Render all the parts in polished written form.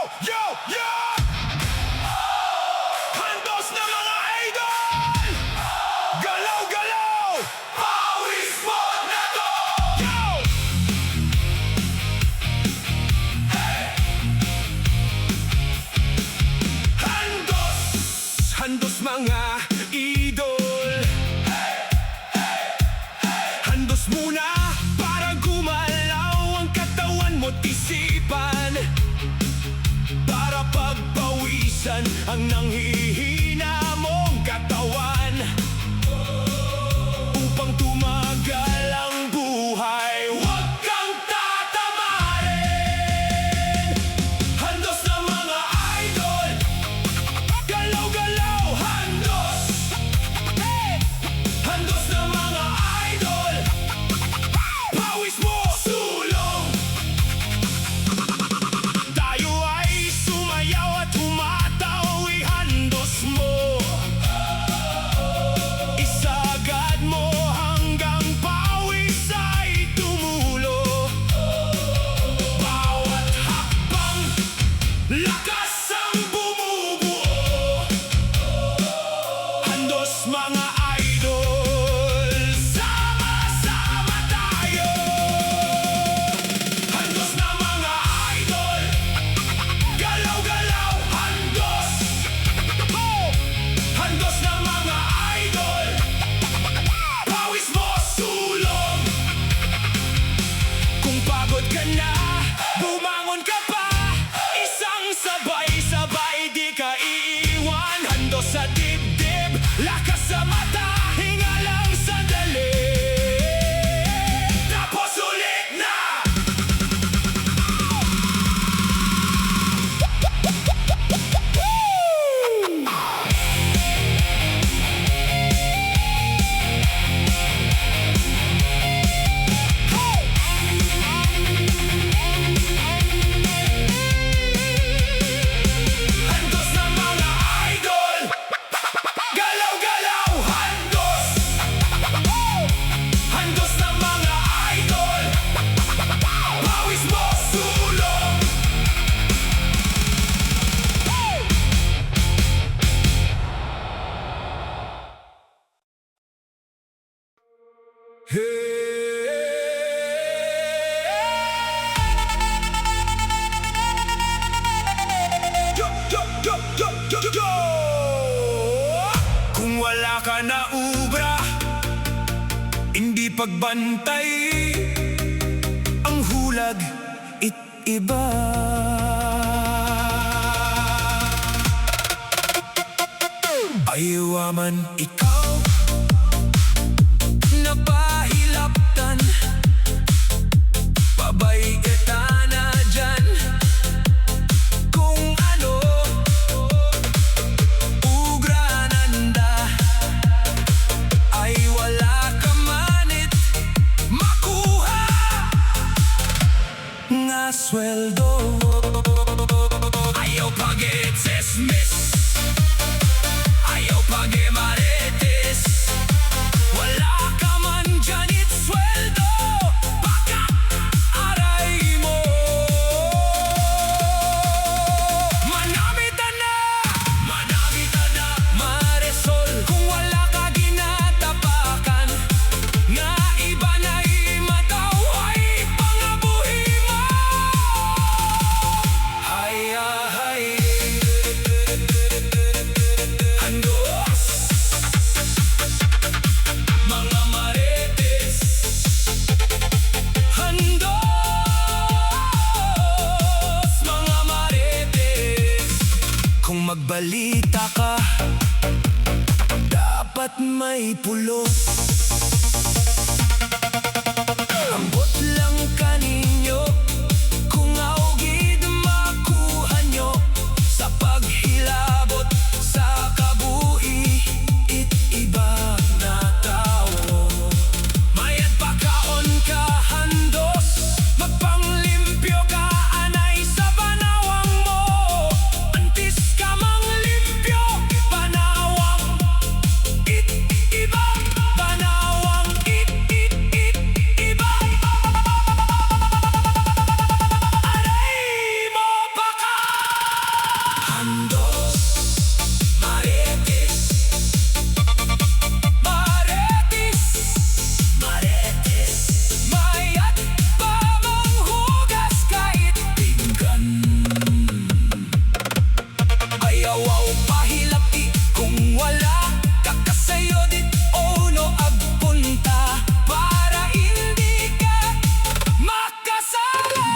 Yo! Yo! Handos na mga idol! Galaw! Galaw! Pawis mo na to! Yo! Hey! Handos! Handos mga idol! Hey! Hey! Hey! Handos muna para gumalaw ang katawan mo't isipan, para pagpawisan ang nanghihina mong katawan, upang tumagal ang buhay. Huwag kang tatamarin. Handos na mga idol! Galaw, galaw! Handos! Hey! Handos na mga idol! Pawis mo! Sulong! Tayo ay sumayaw at humataw, ihandos mo. Isagad mo hanggang pawis ay tumulo. Bawat hakbang, lakas ang bumubuo. Handos mga idol, sama-sama tayo. Handos na mga idol! Galaw, galaw, handos! Oh! Handos na mga idol! Pawis mo, sulong! Kung pagod ka na, bumangon ka pa. Isang sabay-sabay, di ka iiwan. Handos sa dibdib, lakas sa mata, hinga lang sandali. Tapos ulit na! Handos na mga idol! Galaw, galaw, handos! Handos na mga idol! Pawis mo, sulong! Kung wala ka na ubra, hindi pagbantay, ang hulag iba. Ayaw man ikaw napahilaptan, pabay kita na dyan. Kung ano, ugrananda, ay wala ka manit makuha nga sweldo. Ayaw pag-itsismis, ayaw pag-imaritis, wala ka man dyan sweldo, baka aray mo. Manamitan na, Marisol, kung wala ka ginatapakan, nga iba na imataw ay pangabuhi mo. Hay, handos, mga marites. Handos, mga marites. Kung magbalita ka, dapat may pulos. Ambot lang kaninyo kung augid makuha nyo sa paghilabot sa kabuhi. Iba na tao, mayad pagkaon ka, handos. Magpanglimpyo ka, anay sa banawang mo. Antis ka mang limpyo, banawang iba, banawang iba. Handos, Marites, Marites, Marites, mayat pa manghugas kahit pinggan. Ayaw pahilapti kung wala kakasayod o no agpunta para hindi ka makasala.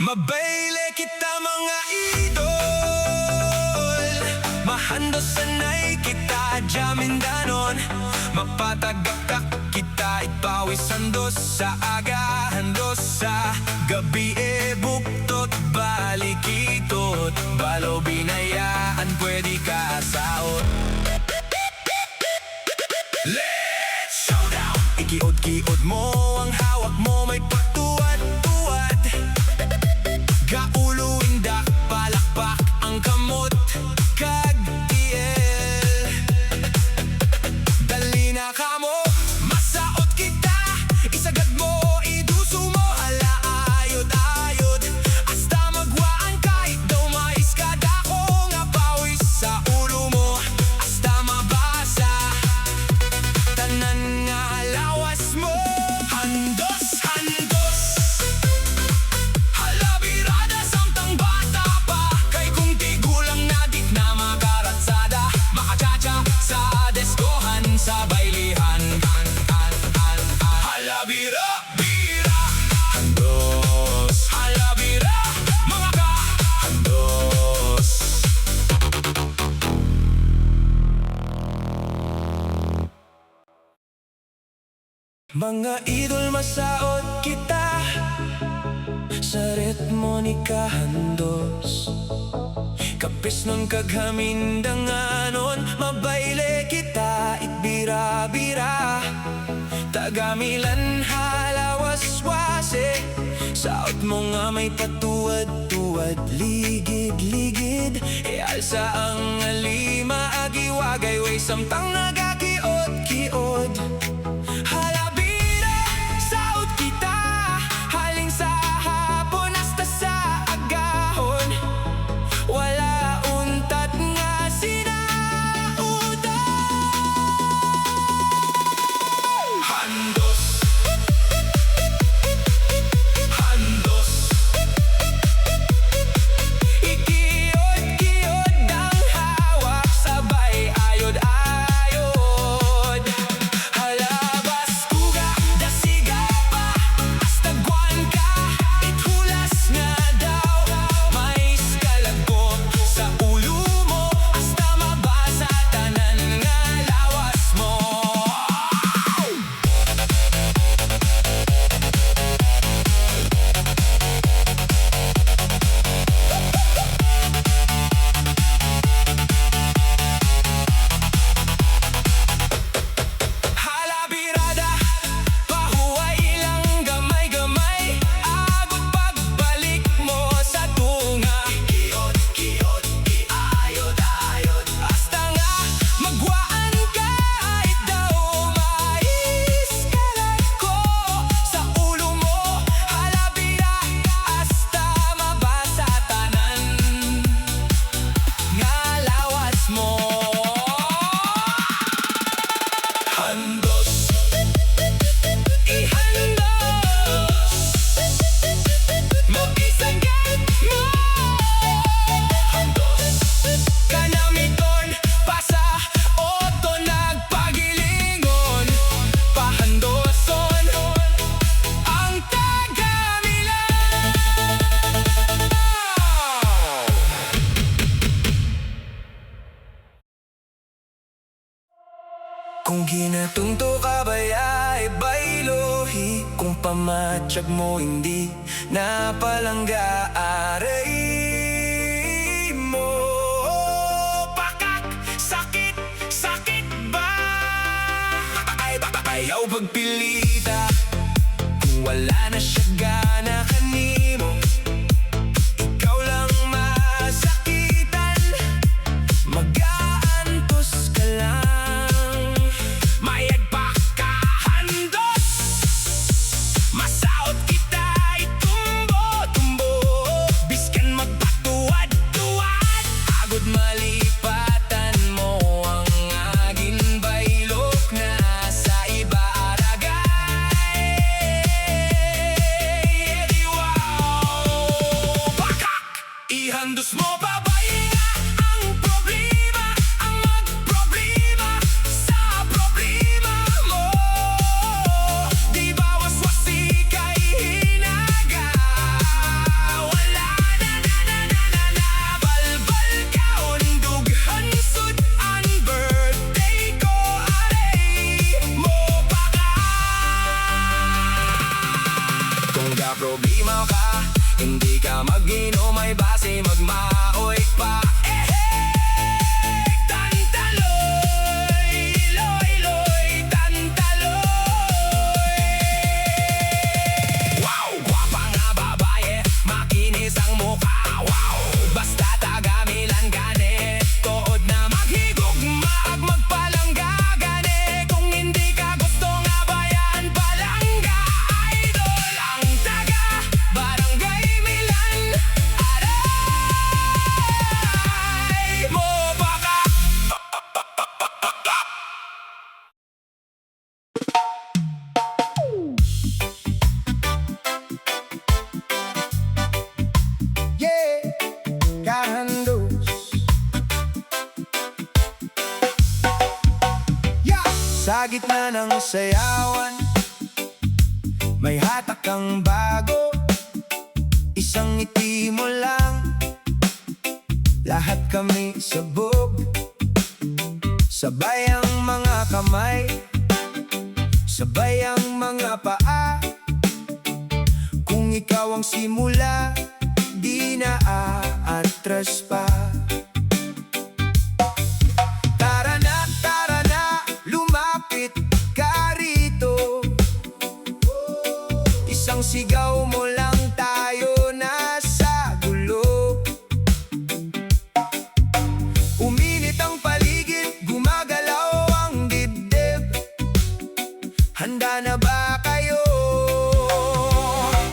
Mabayle kita mga idol, mahandos sanay kita jamindanon, mapatagakak kita ipawis handos sa aga, handos sa gabi buktot balikitot, balo binayaan pwede ka saot. Let's showdown! Ikiod-kiod mo ang hawak mo may patuwad-tuwad, gaulo indak palakpak ang kamot kag tiel. Dali na kamo, masaot kita, isagad mo, iduso mo, hala ayod-ayod, hasta magwaan kahit daw mais kadako nga pawis sa ulo mo, hasta mabasa tanan nga lawas mo. Handos, handos, hala birada samtang bata pa, kay kung tigulang na dit na makaratsada, makachacha sa deskohan sa bailihan. Hala bira, bira, handos, hala bira, mga ka, handos. Mga idol masaot kita sa ritmo ni kahandos, kapis nun kaghamindanganon, mabayle kita itbira-bira, tagamilan halawaswase, saot mo nga may patuwad-tuwad, ligid-ligid, alsa ang alima agiwagay way samtang nagakiod-kiod. Kung ginatunto ka ba'y bailohi, kung pamatsyag mo hindi napalangga aray mo. Pakak, sakit, sakit ba? Ayaw pagpilita kung wala na siya gana kanimo, ikaw lang masakitan, mag-aantos ka lang. problema ka, hindi ka mag-inom ay base magmaoy pa. Tantaloy, loy, loy, tantaloy. Wow, gwapa nga babae, makinis ang mukha. Wow, basta tagamilan gani, tuod na maghigugma at magpalangga gani. Kung hindi ka gusto nga bayan palangga, idol ang taga Barangay Milan. Aray mo baka. Yeah, kahandos. Yeah! Sa gitna ng sayawan, may hatak kang bago. Isang ngiti mo lang, lahat kami sabog. Sabay ang mga kamay, sabay ang mga paa. Kung ikaw ang simula, di na aatras pa. Tara na, lumapit ka rito. Isang sigaw mo lang tayo nasa gulo. Uminit ang paligid, gumagalaw ang dibdib. Handa na ba kayo?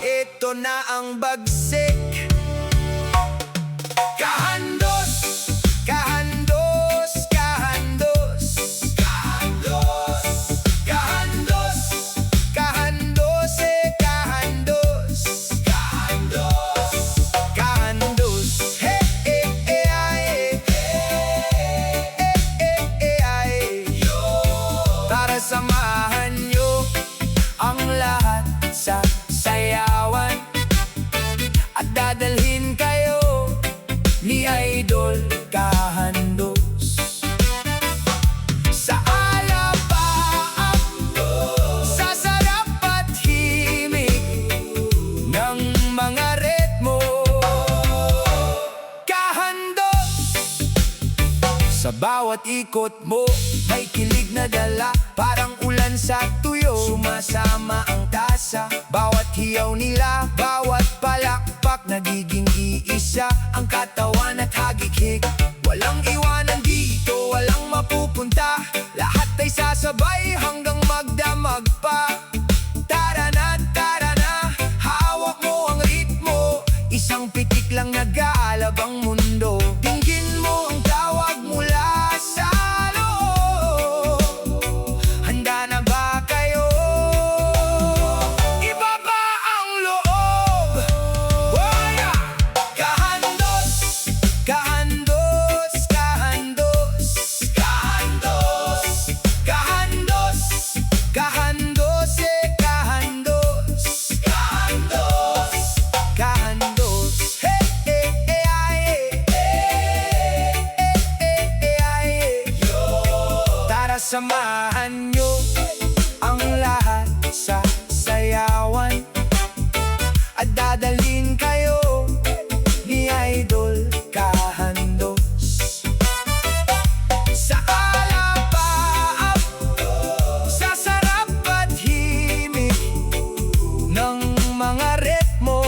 Ito na ang bagsik. Kahandos, kahandos, kahandos. Kahandos, kahandos, kahandos, kahandos. Kahandos, kahandos. Hey, eh, eh, ay, ay. Tara samahan nyo ang lahat sa sayawan at dadalhin kayo ni Idol Kahandos sa alapaap, sa sarap at himig ng mga ritmo. Kahandos, sa bawat ikot mo may kilig na dala, parang ulan sa tuyo. Sumasama ang tasa, bawat hiyaw nila, bawat palakpak nagiging iisa. Ang katawan at hagik-hik, walang iwanan dito, walang mapupunta. Lahat ay sasabay hanggang magdamag pa. Tara na, hawak mo ang ritmo. Isang pitik lang nag-aalab ang mundo. Dinggin mo ang tawag mula sa loob. Handa na ba kayo? Ibaba ang loob. Oh, yeah! Kahandos, kahandos, kahandos. Kahandos, kahandos, kahandos, kahandos. Kahandos, kahandos. Hey, eh, eh, ay, ay. Tara samahan nyo ang lahat sa sayawan at dadalhin kayo ni Idol Kahandos sa alapaap, sa sarap at himig ng mga ritmo.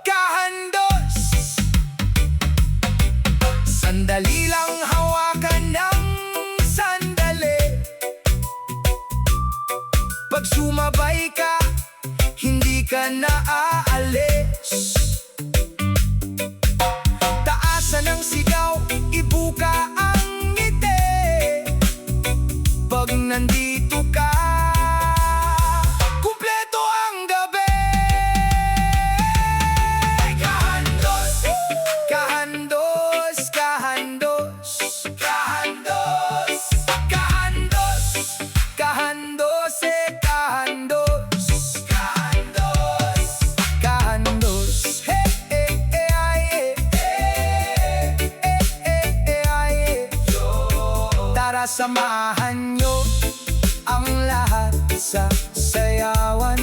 Kahandos, sandali lang, hawakan ng sandali. Pag sumabay ka, hindi ka na aalis. Taasan ang sigaw, ibuka ang ngiti. Pag nandito ka, kumpleto ang gabi. Kahandos, kahandos, kahandos. Kahandos, kahandos, kahandos, kahandos. Kahandos, kahandos. Hey, eh, eh, ay, ay. Tara samahan nyo ang lahat sa sayawan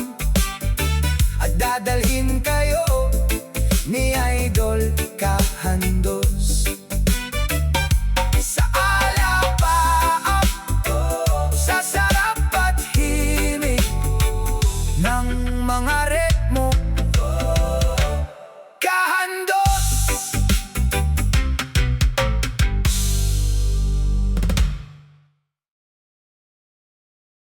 at dadalhin kayo ni Idol Kahandos sa alapaap, sa sarap at himig ng mga